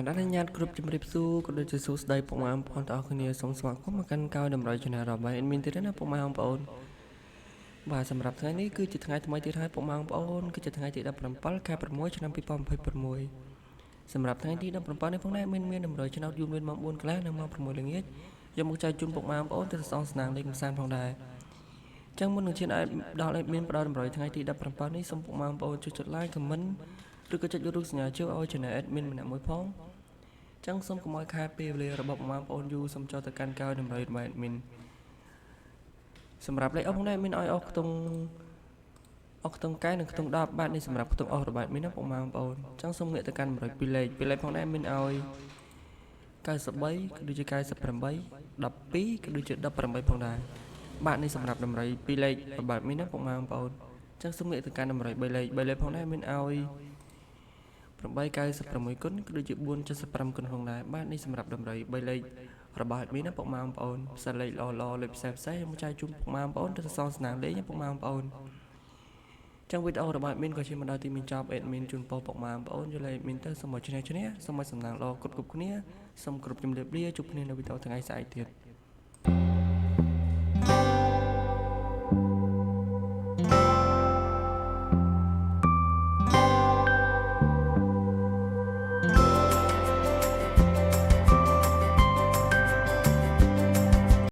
បាទអនុញ្ញាតគ្រប់ជំរាបសួរក៏ដូចជាសួស្តីពុកម៉ែបងប្អូនទាំងអស់គ្នាសូមស្វាគមន៍មកកាន់កោតម្រូវ Channel របស់ admin ទៀតណាពុកម៉ែបងប្អូនបាទសម្រាប់ថ្ងៃនេះគឺជាថ្ងៃថ្មីទៀតហើយពុកម៉ែបងប្អូនគឺជាថ្ងៃទី17ខែ6ឆ្នាំ2026សម្រាប់ថ្ងៃទី17នេះផងដែរមានតម្រូវឆ្នោតយូរមានម៉ោង4កន្លះនិងម៉ោង6ល្ងាចយកមកចែកជូនពុកម៉ែបងប្អូនទៅសងស្នាងលេខកម្សាន្តផងដែរចឹងមុននឹងឈានដល់ admin ផ្ដល់តម្រូវថ្ងៃទី17នេះសូមពុកម៉ែបងប្អូនជួយចុច like comment ឬក៏ចុចរូបសញ្ញាជួបឲ្យ Channel admin ម្នាក់មួយផងចឹងសូមកុំឲ្យខាតពេលវេលារបស់បងប្អូនយូរសូមចូលទៅកាន់កោតម្រូវរបស់ admin សម្រាប់លេខអុសផងដែរadminឲ្យអុសខ្ទង់កែនិងខ្ទង់10បាទនេះសម្រាប់ខ្ទង់អុសរបស់ admin ណាបងប្អូនចឹងសូមងាកទៅកាន់តម្រូវ2លេខផងដែរadminឲ្យ93ក៏ដូចជា98 12ក៏ដូចជា18ផងដែរបាទនេះសម្រាប់តម្រូវ2លេខរបស់ admin ណាបងប្អូនចឹងសូមងាកទៅកាន់តម្រូវ3លេខផងដែរadminឲ្យ896គុណក៏ដូចជា475គុណផងដែរបាទនេះសម្រាប់តម្រូវ3លេខរបស់ admin ណាពុកម៉ែបងប្អូនផ្សាយលេខល្អលេខផ្សេងមកចែកជូនពុកម៉ែបងប្អូនទៅសងស្នាមលេខពុកម៉ែបងប្អូនចឹងវីដេអូរបស់ admin ក៏ជាមកដល់ទីបញ្ចប់ admin ជូនពរពុកម៉ែបងប្អូនយល់ admin ទៅសូមឲ្យឈ្នះសូមឲ្យសំណាងល្អគ្រប់គ្នាសូមគ្រប់ជំរាបលាជួបគ្នានៅវីដេអូថ្ងៃស្អែកទៀត